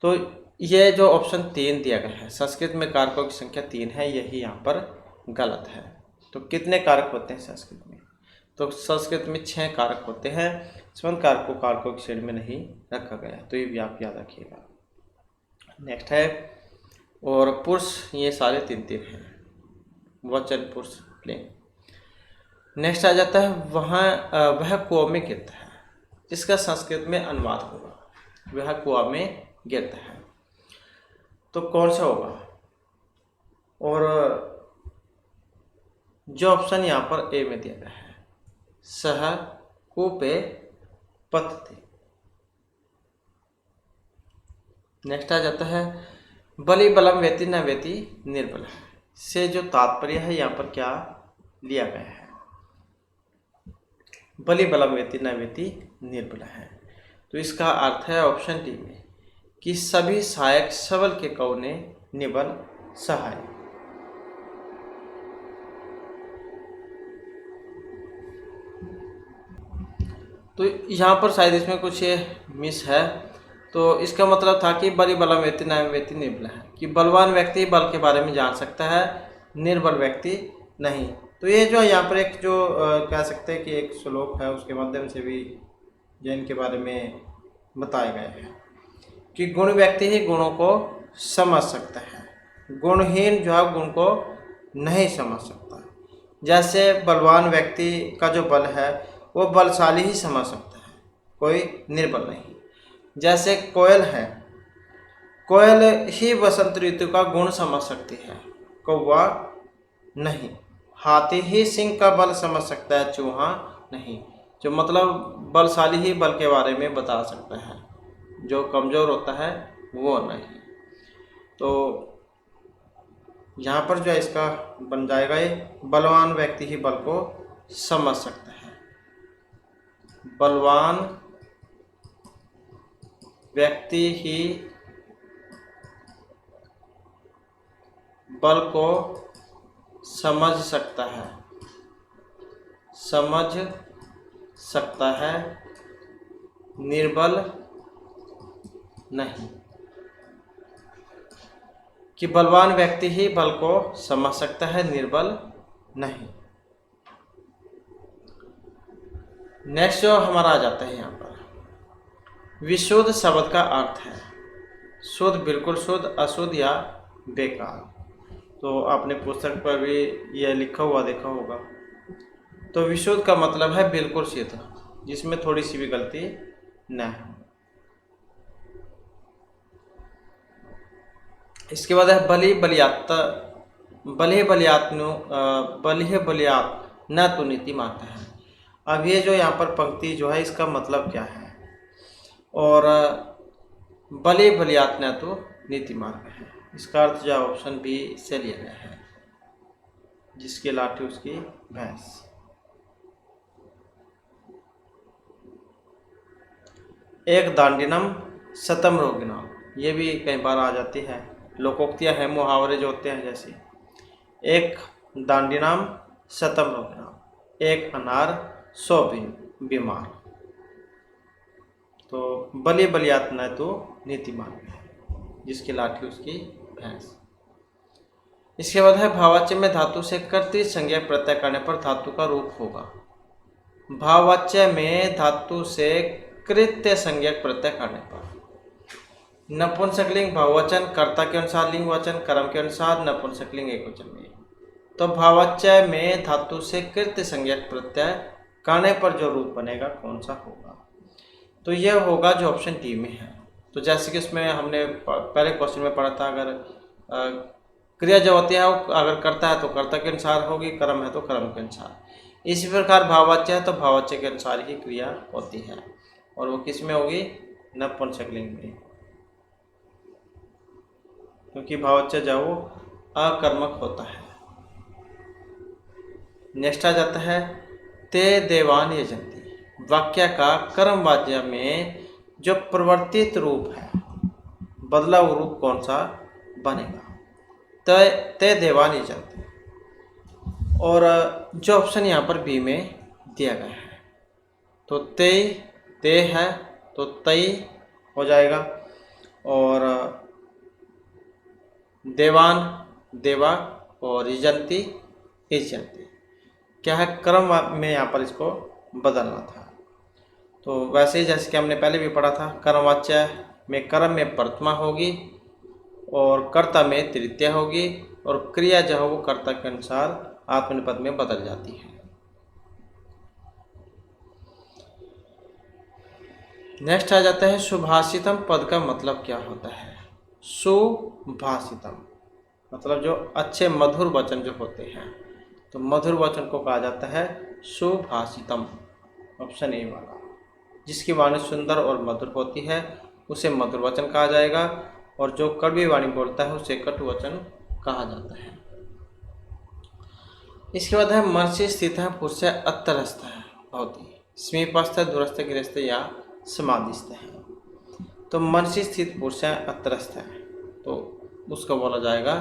तो ये जो ऑप्शन 3 दिया गया है, संस्कृत में कारकों की संख्या 3 है, यही यहाँ पर गलत है। तो कितने कारक होते हैं संस्कृत में? तो संस्कृत में 6 कारक होते हैं। संबंध कारक को कारकों की श्रेणी में नहीं रखा गया, तो ये भी आप याद रखिएगा। नेक्स्ट है और पुरुष, ये सारे 3-3 हैं, वचन पुरुष लिंग। नेक्स्ट आ जाता है वह कुआं में गिरता है। इसका संस्कृत में अनुवाद होगा वह कुआं में गिरता है। तो कौन सा होगा? और जो ऑप्शन यहाँ पर ए में दिया गया है, सह कूपे पतते। नेक्स्ट आ जाता है बलि बलम वेति न वेति निर्बल से जो तात्पर्य है यहाँ पर क्या लिया गया है? बलि बलम वेति न वेति निर्बल है। तो इसका अर्थ है ऑप्शन डी में कि सभी सहायक सबल के कौने निबल सहाय। तो यहाँ पर शायद इसमें कुछ ये मिस है। तो इसका मतलब था कि बलि बलम वेति न वेति निर्बल है, कि बलवान व्यक्ति बल के बारे में जान सकता है, निर्बल व्यक्ति नहीं। तो ये जो यहाँ पर एक जो कह सकते हैं कि एक श्लोक है, उसके माध्यम से भी जैन के बारे में बताया गया है कि गुण व्यक्ति ही गुणों को समझ सकता है, गुणहीन जो है गुण को नहीं समझ सकता। जैसे बलवान व्यक्ति का जो बल है वो बलशाली ही समझ सकता है, कोई निर्बल नहीं। जैसे कोयल है, कोयल ही बसंत ऋतु का गुण समझ सकती है, कौवा नहीं। हाथी ही सिंह का बल समझ सकता है, चूहा नहीं। जो मतलब बलशाली ही बल के बारे में बता सकता है, जो कमज़ोर होता है वो नहीं। तो यहाँ पर जो है इसका बन जाएगा ये बलवान व्यक्ति ही बल को समझ सकता है। बलवान व्यक्ति ही बल को समझ सकता है, निर्बल नहीं। कि बलवान व्यक्ति ही बल को समझ सकता है, निर्बल नहीं। नेक्स्ट जो हमारा आ जाता है यहाँ पर विशुद्ध शब्द का अर्थ है शुद्ध, बिल्कुल शुद्ध, अशुद्ध या बेकार। तो आपने पुस्तक पर भी यह लिखा हुआ देखा होगा। तो विशुद्ध का मतलब है बिल्कुल शुद्ध, जिसमें थोड़ी सी भी गलती न हो। इसके बाद है बलि बलियात न तो नीति माता है। अब ये जो यहाँ पर पंक्ति जो है इसका मतलब क्या है? और बलि बलियात न तो नीति मार्ग है, इसका अर्थ जो ऑप्शन बी से लिया गया है, जिसकी लाठी उसकी भैंस। एक दांडिनम शतम रोगिनम, ये भी कई बार आ जाती है, लोकोक्तियाँ हैं, मुहावरे जो होते हैं। जैसे एक दांडिनम शतम रोगिनम, एक अनार 100 बीमार। तो बलि बलियात न तो नीति मार्ग है, जिसकी लाठी उसकी भैंस। इसके बाद है भाववाच्य में धातु से कर्तृ संज्ञा प्रत्यय करने पर धातु का रूप होगा। भाववाच्य में धातु से कृत्य संज्ञक प्रत्यय करने पर नपुंसकलिंग बहुवचन, कर्ता के अनुसार लिंग वचन, कर्म के अनुसार नपुंसकलिंग एकवचन में। तो भाववाच्य में धातु से कृत्य संज्ञक प्रत्यय करने पर जो रूप बनेगा कौन सा होगा? तो यह होगा जो ऑप्शन डी में है। तो जैसे कि इसमें हमने पहले क्वेश्चन में पढ़ा था, अगर क्रिया जो होती है वो अगर करता है तो कर्ता के अनुसार होगी, कर्म है तो कर्म के अनुसार। इसी प्रकार भाववाच्य है तो भाववाच्य के अनुसार ही क्रिया होती है, और वो किस में होगी? नपुंसकलिंग में। क्योंकि भाववाच्य जो वो अकर्मक होता है। नेक्स्ट आ जाता है ते देवान यजंती। वाक्य का कर्मवाच्य में जो प्रवर्तित रूप है, बदला हुआ रूप कौन सा बनेगा? ते देवान यजंती। और जो ऑप्शन यहाँ पर बी में दिया गया है, तो ते है तो तई हो जाएगा, और देवान देवा, और यजंती यजंती। क्या है, क्रम में यहाँ पर इसको बदलना था। तो वैसे ही जैसे कि हमने पहले भी पढ़ा था, कर्मवाच्य में कर्म में प्रथमा होगी और कर्ता में तृतीया होगी, और क्रिया जो है वो कर्ता के अनुसार आत्मनेपद में बदल जाती है। नेक्स्ट आ जाता है सुभाषितम पद का मतलब क्या होता है? सुभाषितम मतलब जो अच्छे मधुर वचन जो होते हैं, तो मधुर वचन को कहा जाता है सुभाषितम, ऑप्शन ए वाला। जिसकी वाणी सुंदर और मधुर होती है उसे मधुर वचन कहा जाएगा, और जो कड़वी वाणी बोलता है उसे कटु वचन कहा जाता है। इसके बाद है मनसी स्थित है पुरुष अतरस्थ है भवती, समीपस्थ दूरस्थ गृहस्थ या समाधिस्थ है। तो मनसी स्थित पुरुष अतरस्थ है, तो उसको बोला जाएगा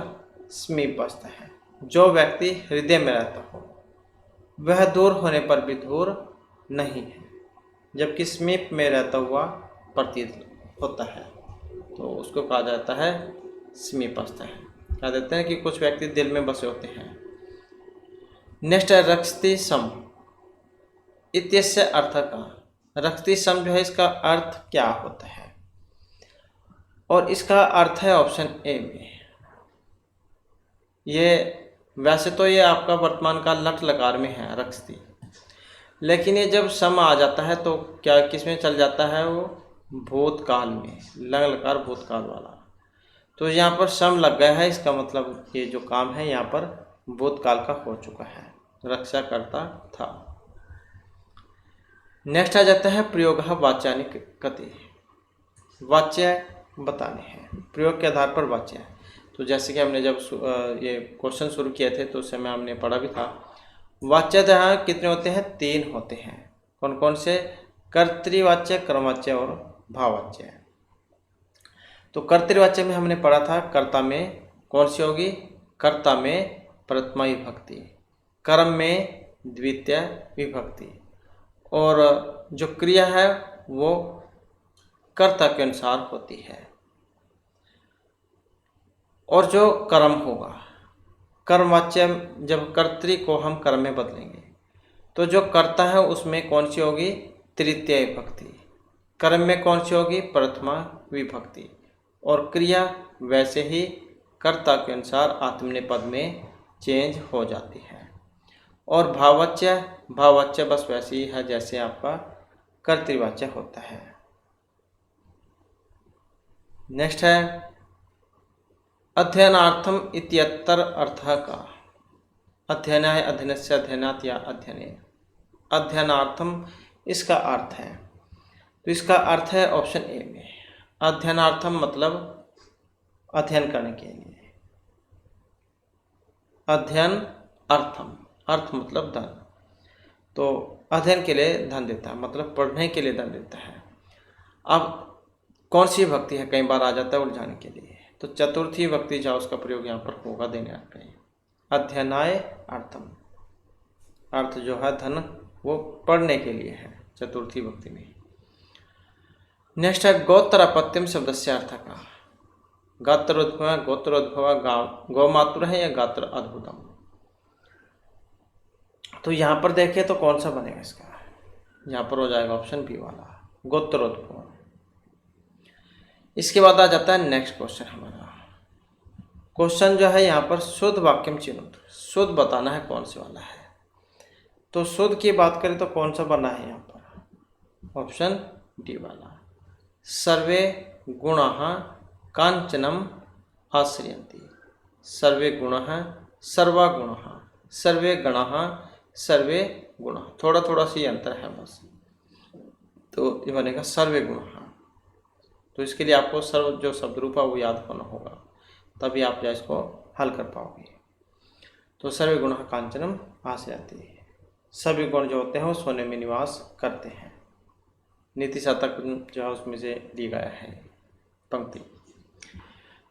समीपस्थ है। जो व्यक्ति हृदय में रहता हो वह दूर होने पर भी दूर नहीं है, जबकि समीप में रहता हुआ प्रतीत होता है, तो उसको कहा जाता है समीपस्थ है। कह देते हैं कि कुछ व्यक्ति दिल में बसे होते हैं। नेक्स्ट है रक्षति सम इत्यस्य अर्थ का। रक्षति सम जो है इसका अर्थ क्या होता है? और इसका अर्थ है ऑप्शन ए में। ये वैसे तो ये आपका वर्तमान काल लट लकार में है रक्षति, लेकिन ये जब सम आ जाता है तो क्या किस में चल जाता है? वो भूतकाल में, लंग लकार भूतकाल वाला। तो यहाँ पर सम लग गया है, इसका मतलब ये जो काम है यहाँ पर भूतकाल का हो चुका है, रक्षा करता था। नेक्स्ट आ जाता है प्रयोग वाच्यानिक कति। वाच्य बताने हैं, प्रयोग के आधार पर वाच्य। तो जैसे कि हमने जब ये क्वेश्चन शुरू किए थे तो उस समय हमने पढ़ा भी था। वाच्य यहाँ कितने होते हैं? 3 होते हैं। कौन कौन से? कर्तृवाच्य, कर्मवाच्य और भाववाच्य। तो कर्तृवाच्य में हमने पढ़ा था कर्ता में कौन सी होगी? कर्ता में प्रथमा विभक्ति, कर्म में द्वितीय विभक्ति, और जो क्रिया है वो कर्ता के अनुसार होती है। और जो कर्म होगा, कर्मवाच्य जब कर्तृ को हम कर्म में बदलेंगे तो जो कर्ता है उसमें कौन सी होगी? तृतीय विभक्ति। कर्म में कौन सी होगी? प्रथमा विभक्ति। और क्रिया वैसे ही कर्ता के अनुसार आत्मनेपद में चेंज हो जाती है। और भाववाच्य बस वैसे ही है जैसे आपका कर्तृवाच्य होता है। नेक्स्ट है अध्ययनार्थम इत्यत्र अर्थ का। अध्ययन है अध्ययनस्य अध्ययनात् या अध्ययने। अध्ययनार्थम इसका अर्थ है, तो इसका अर्थ है ऑप्शन ए में। अध्ययनार्थम मतलब अध्ययन करने के लिए। अध्ययन अर्थम, अर्थ मतलब धन, तो अध्ययन के लिए धन देता है, मतलब पढ़ने के लिए धन देता है। अब कौन सी भक्ति है? कई बार आ जाता है उलझाने के लिए, तो चतुर्थी भक्ति जो उसका प्रयोग यहाँ पर होगा देने कहीं। अध्ययनाय अर्थम, अर्थ जो है धन वो पढ़ने के लिए है चतुर्थी भक्ति में। नेक्स्ट है गोत्रपत्यम शब्द से अर्थ का। गात्रोद्भव, गोत्रोद्भव, गौमातुर है या गात्र अद्भुतम। तो यहाँ पर देखें तो कौन सा बनेगा इसका? यहाँ पर हो जाएगा ऑप्शन बी वाला, गोत्रोद्भव। इसके बाद आ जाता है नेक्स्ट क्वेश्चन हमारा। क्वेश्चन जो है यहाँ पर शुद्ध वाक्यम चिन्ह, शुद्ध बताना है कौन से वाला है। तो शुद्ध की बात करें तो कौन सा बना है यहाँ पर? ऑप्शन डी वाला, सर्वे गुणाः कांचनम आश्रयन्ति। सर्वे गुणाः, सर्वा गुणाः, सर्वे गणाः, सर्वे गुणाः। थोड़ा थोड़ा सी अंतर है बस, तो ये बनेगा सर्वे गुणाः। तो इसके लिए आपको सर्व जो शब्द रूप है वो याद होना होगा। तभी आप जो है इसको हल कर पाओगे। तो सर्वे गुण कांचनम आसे आती है, सभी गुण जो होते हैं वो सोने में निवास करते हैं। नीति शतक जो है उसमें से दी गया है पंक्ति।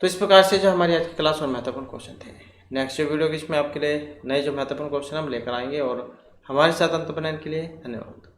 तो इस प्रकार से जो हमारी आज की क्लास और महत्वपूर्ण क्वेश्चन थे। नेक्स्ट वीडियो की इसमें आपके लिए नए जो महत्वपूर्ण क्वेश्चन हम लेकर आएंगे। और हमारे साथ अंत बनाने के लिए धन्यवाद।